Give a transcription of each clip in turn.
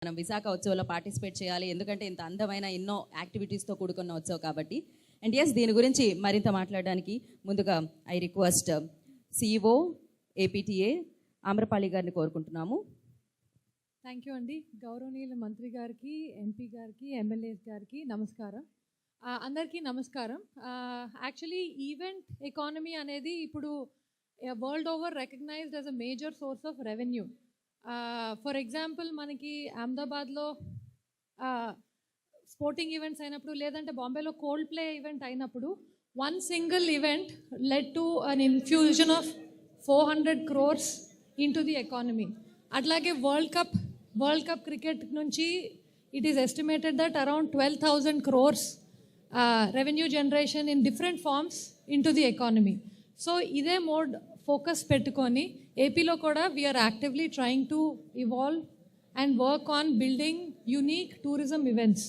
మనం విశాఖ ఉత్సవంలో పార్టిసిపేట్ చేయాలి, ఎందుకంటే ఇంత అందమైన ఎన్నో యాక్టివిటీస్తో కూడుకున్న ఉత్సవం కాబట్టి. అండ్ ఎస్, దీని గురించి మరింత మాట్లాడడానికి ముందుగా I request CEO APTA Amrapali గారిని కోరుకుంటున్నాము. థ్యాంక్ యూ అండి. గౌరవనీయుల మంత్రి గారికి, ఎంపీ గారికి, ఎమ్మెల్యేస్ గారికి నమస్కారం. అందరికీ నమస్కారం. యాక్చువల్లీ ఈవెంట్ ఎకానమీ అనేది ఇప్పుడు world over recognised as a major source of revenue. For example, మనకి అహ్మదాబాద్లో స్పోర్టింగ్ ఈవెంట్స్ అయినప్పుడు, లేదంటే బాంబేలో కోల్డ్ ప్లే ఈవెంట్ అయినప్పుడు, one single event led to an infusion of 400 crores into the economy. అట్లాగే world cup cricket నుంచి it is estimated that around 12,000 crores revenue generation in different forms into the economy. So ఇదే mode focus పెట్టుకొని ఏపీలో కూడా we are actively trying to evolve and work on building unique tourism events.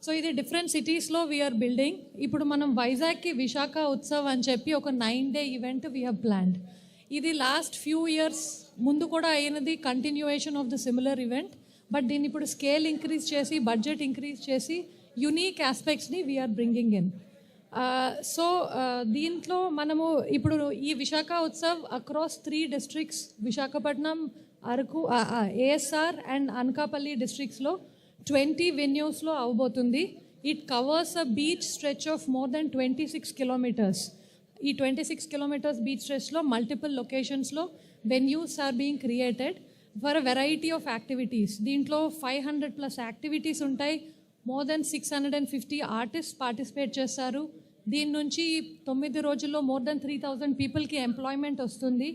So ఇది different సిటీస్లో we are building. ఇప్పుడు మనం వైజాగ్కి విశాఖ ఉత్సవ్ అని చెప్పి ఒక 9-day event we have planned. ఇది లాస్ట్ ఫ్యూ ఇయర్స్ ముందు కూడా అయినది, continuation of the similar event. But దీన్ని ఇప్పుడు స్కేల్ ఇంక్రీజ్ చేసి, బడ్జెట్ ఇంక్రీజ్ చేసి, యునీక్ ఆస్పెక్ట్స్ని వీఆర్ బ్రింగింగ్ ఇన్. సో దీంట్లో మనము ఇప్పుడు ఈ Visakha Utsav across 3 districts, Visakhapatnam, Araku, ASR and Anakapalli డిస్ట్రిక్ట్స్లో 20 venuesలో అవబోతుంది. It covers a beach stretch of more than 26 kilometers. ఈ 26 kilometers బీచ్ స్ట్రెచ్లో మల్టిపుల్ లొకేషన్స్లో venues are being created for a variety of activities. దీంట్లో 500+ యాక్టివిటీస్ ఉంటాయి. మోర్ దెన్ 650 ఆర్టిస్ట్ పార్టిసిపేట్ చేస్తారు. దీని నుంచి 9 రోజుల్లో మోర్ దెన్ 3,000 పీపుల్కి ఎంప్లాయ్మెంట్ వస్తుంది.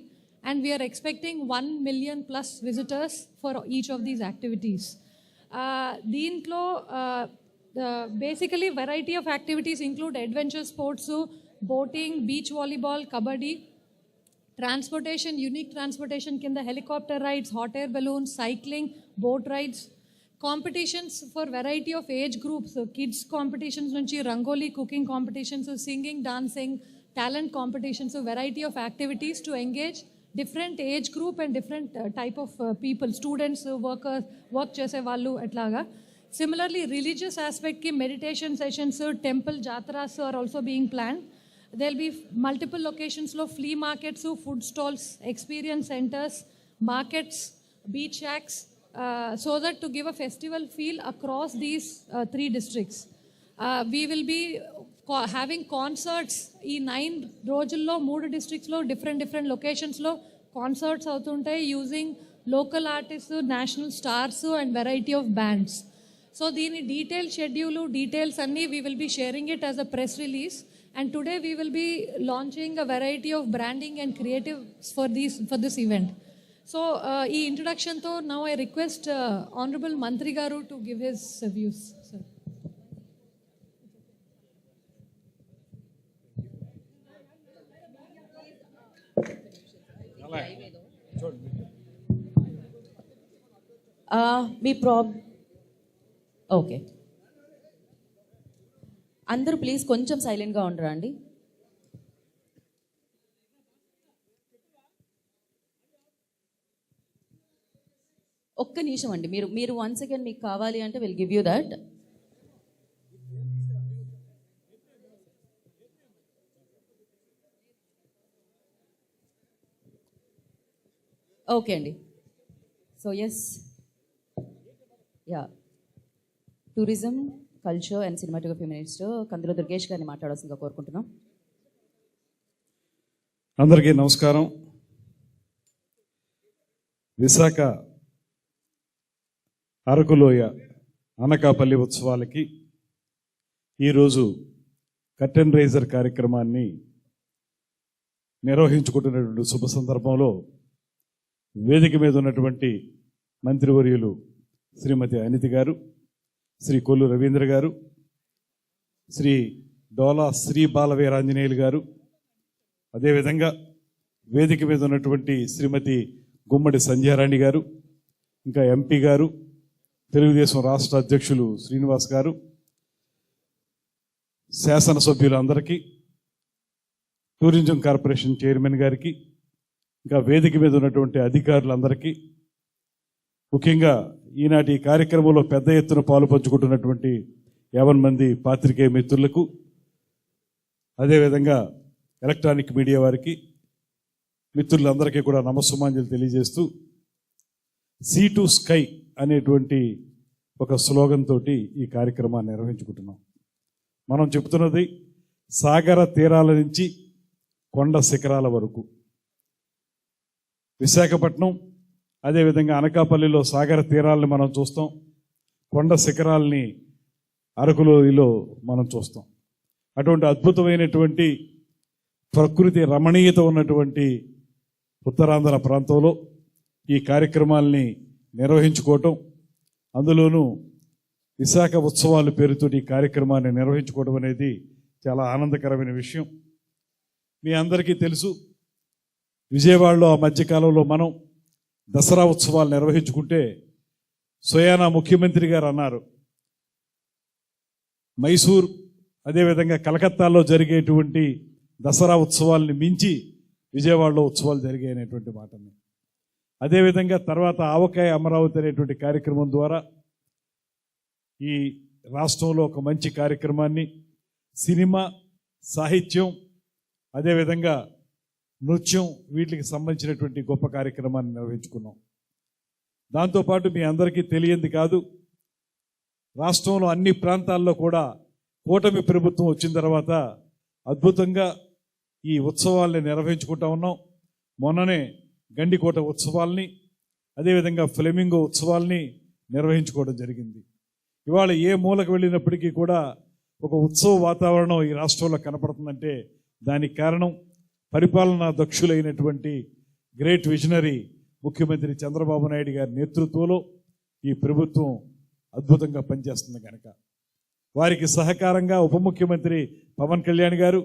And we are expecting 1 million+ visitors for each of these activities. దీంట్లో basically variety of activities include adventure sports, boating, beach volleyball, kabaddi, transportation, unique transportation కింద helicopter rides, hot air balloons, cycling, boat rides, competitions for variety of age groups, kids competitions నుంచి rangoli, cooking competitions, singing, dancing, talent competitions, variety of activities to engage different age group and different type of people, students, work చేసే వాళ్ళు ఎట్లాగా. Similarly religious ఆస్పెక్ట్కి meditation sessions, temple జాతరాస్ are also being plan. there'll be multiple locations-lo flea markets, food stalls, experience centers, markets, beach shacks, so that to give a festival feel across these 3 districts. We will be having concerts ee 9 రోజుల్లో 3 districts-lo different locations-lo concerts అవుతుంటాయి, using local artists, national stars and variety of bands. So దీని detail schedule, details అన్నీ we will be sharing it as a press release. And today we will be launching a variety of branding and creatives for this event. So ee introduction to now I request Honorable Mantri Garu to give his views. Sir. Okay, అందరూ please కొంచెం సైలెంట్గా ఉండరా అండి. ఒక్క నిమిషం అండి, మీరు 1 second మీకు కావాలి అంటే will give you that. Okay అండి. So yes, yeah, tourism, culture and cinematography minister Kandula Durgesh గారిని మాట్లాడాల్సిందిగా కోరుకుంటున్నాం. అందరికీ నమస్కారం. విశాఖ అరకులోయ అనకాపల్లి ఉత్సవాలకి ఈరోజు కర్టెన్ రైజర్ కార్యక్రమాన్ని నిర్వహించుకుంటున్నటువంటి శుభ సందర్భంలో వేదిక మీద ఉన్నటువంటి మంత్రివర్యులు శ్రీమతి అనితి గారు, శ్రీ కొల్లు రవీంద్ర గారు, శ్రీ డోలా శ్రీ బాలవీరాంజనేయులు గారు, అదేవిధంగా వేదిక మీద ఉన్నటువంటి శ్రీమతి గుమ్మడి సంధ్యారాణి గారు, ఇంకా ఎంపీ గారు, తెలుగుదేశం రాష్ట్ర అధ్యక్షులు శ్రీనివాస్ గారు, శాసనసభ్యులందరికీ, టూరిజం కార్పొరేషన్ చైర్మన్ గారికి, ఇంకా వేదిక మీద ఉన్నటువంటి అధికారులందరికీ, ముఖ్యంగా ఈనాటి ఈ కార్యక్రమంలో పెద్ద ఎత్తున పాలు పంచుకుంటున్నటువంటి 50 మంది పాత్రికేయ మిత్రులకు, అదేవిధంగా ఎలక్ట్రానిక్ మీడియా వారికి, మిత్రులందరికీ కూడా నమస్సుమాంజలు తెలియజేస్తూ సీ టు స్కై అనేటువంటి ఒక స్లోగన్ తోటి ఈ కార్యక్రమాన్ని నిర్వహించుకుంటున్నాం. మనం చెప్తున్నది సాగర తీరాల నుంచి కొండ శిఖరాల వరకు. విశాఖపట్నం, అదేవిధంగా అనకాపల్లిలో సాగర తీరాలని మనం చూస్తాం, కొండ శిఖరాలని అరకులోయలో మనం చూస్తాం. అటువంటి అద్భుతమైనటువంటి ప్రకృతి రమణీయత ఉన్నటువంటి ఉత్తరాంధ్ర ప్రాంతంలో ఈ కార్యక్రమాల్ని నిర్వహించుకోవటం, అందులోనూ విశాఖ ఉత్సవాల పేరుతో ఈ కార్యక్రమాన్ని నిర్వహించుకోవడం అనేది చాలా ఆనందకరమైన విషయం. మీ అందరికీ తెలుసు, విజయవాడలో ఆ మధ్యకాలంలో మనం దసరా ఉత్సవాలు నిర్వహించుకుంటే సోయానా ముఖ్యమంత్రి గారు అన్నారు, మైసూర్ అదేవిధంగా కలకత్తాలో జరిగేటువంటి దసరా ఉత్సవాల్ని మించి విజయవాడలో ఉత్సవాలు జరిగాయనేటువంటి మాటని. అదేవిధంగా తర్వాత ఆవకాయ అమరావతి అనేటువంటి కార్యక్రమం ద్వారా ఈ రాష్ట్రంలో ఒక మంచి కార్యక్రమాన్ని, సినిమా, సాహిత్యం, అదేవిధంగా నృత్యం, వీటికి సంబంధించినటువంటి గొప్ప కార్యక్రమాన్ని నిర్వహించుకున్నాం. దాంతోపాటు మీ అందరికీ తెలియంది కాదు, రాష్ట్రంలో అన్ని ప్రాంతాల్లో కూడా కూటమి ప్రభుత్వం వచ్చిన తర్వాత అద్భుతంగా ఈ ఉత్సవాల్ని నిర్వహించుకుంటా ఉన్నాం. మొన్ననే గండికోట ఉత్సవాల్ని, అదేవిధంగా ఫ్లెమింగో ఉత్సవాల్ని నిర్వహించుకోవడం జరిగింది. ఇవాళ ఏ మూలకు వెళ్ళినప్పటికీ కూడా ఒక ఉత్సవ వాతావరణం ఈ రాష్ట్రంలో కనపడుతుందంటే దానికి కారణం పరిపాలనా దక్షులైనటువంటి గ్రేట్ విజనరీ ముఖ్యమంత్రి చంద్రబాబు నాయుడు గారి నేతృత్వంలో ఈ ప్రభుత్వం అద్భుతంగా పనిచేస్తుంది కనుక, వారికి సహకారంగా ఉప ముఖ్యమంత్రి పవన్ కళ్యాణ్ గారు,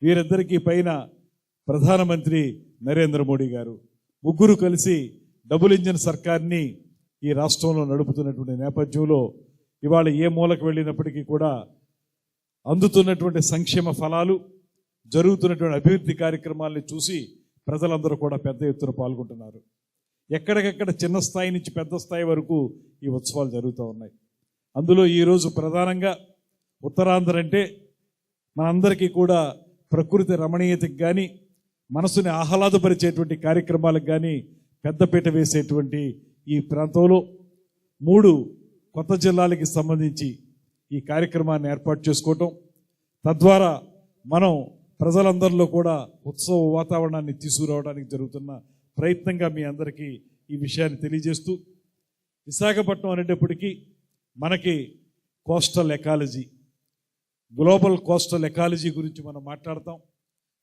వీరిద్దరికీ పైన ప్రధానమంత్రి నరేంద్ర మోడీ గారు, ముగ్గురు కలిసి డబుల్ ఇంజిన్ సర్కార్ని ఈ రాష్ట్రంలో నడుపుతున్నటువంటి నేపథ్యంలో ఇవాళ ఏ మూలకు వెళ్ళినప్పటికీ కూడా అందుతున్నటువంటి సంక్షేమ ఫలాలు, జరుగుతున్నటువంటి అభివృద్ధి కార్యక్రమాల్ని చూసి ప్రజలందరూ కూడా పెద్ద ఎత్తున పాల్గొంటున్నారు. ఎక్కడికెక్కడ చిన్న స్థాయి నుంచి పెద్ద స్థాయి వరకు ఈ ఉత్సవాలు జరుగుతూ ఉన్నాయి. అందులో ఈరోజు ప్రధానంగా ఉత్తరాంధ్ర అంటే మనందరికీ కూడా ప్రకృతి రమణీయతకి కానీ, మనసుని ఆహ్లాదపరిచేటువంటి కార్యక్రమాలకు కానీ పెద్దపీట వేసేటువంటి ఈ ప్రాంతంలో 3 కొత్త జిల్లాలకి సంబంధించి ఈ కార్యక్రమాన్ని ఏర్పాటు చేసుకోవటం, తద్వారా మనం ప్రజలందరిలో కూడా ఉత్సవ వాతావరణాన్ని తీసుకురావడానికి జరుగుతున్న ప్రయత్నంగా మీ అందరికీ ఈ విషయాన్ని తెలియజేస్తూ, విశాఖపట్నం అనేటప్పటికీ మనకి coastal ecology, global coastal ecology గురించి మనం మాట్లాడతాం.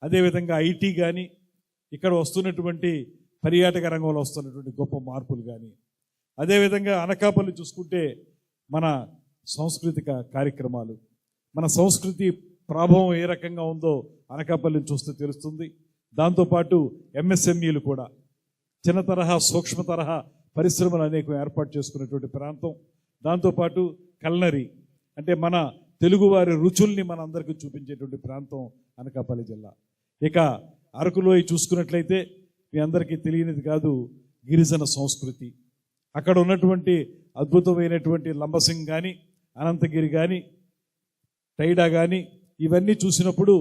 అదేవిధంగా ఐటీ కానీ, ఇక్కడ వస్తున్నటువంటి పర్యాటక రంగంలో వస్తున్నటువంటి గొప్ప మార్పులు కానీ, అదేవిధంగా అనకాపల్లి చూసుకుంటే మన సాంస్కృతిక కార్యక్రమాలు, మన సంస్కృతి ప్రభావం ఏ రకంగా ఉందో అనకాపల్లిని చూస్తే తెలుస్తుంది. దాంతోపాటు ఎంఎస్ఎంఈలు కూడా, చిన్న తరహా సూక్ష్మ తరహా పరిశ్రమలు అనేక ఏర్పాటు చేసుకున్నటువంటి ప్రాంతం. దాంతోపాటు కల్నరీ అంటే మన తెలుగువారి రుచుల్ని మన అందరికీ చూపించేటువంటి ప్రాంతం అనకాపల్లి జిల్లా. ఇక అరకులోయ చూసుకున్నట్లయితే మీ అందరికీ తెలియనిది కాదు, గిరిజన సంస్కృతి. అక్కడ ఉన్నటువంటి అద్భుతమైనటువంటి లంబసింగ్ కానీ, అనంతగిరి కానీ, టైడా కానీ, ఇవన్నీ చూసినప్పుడు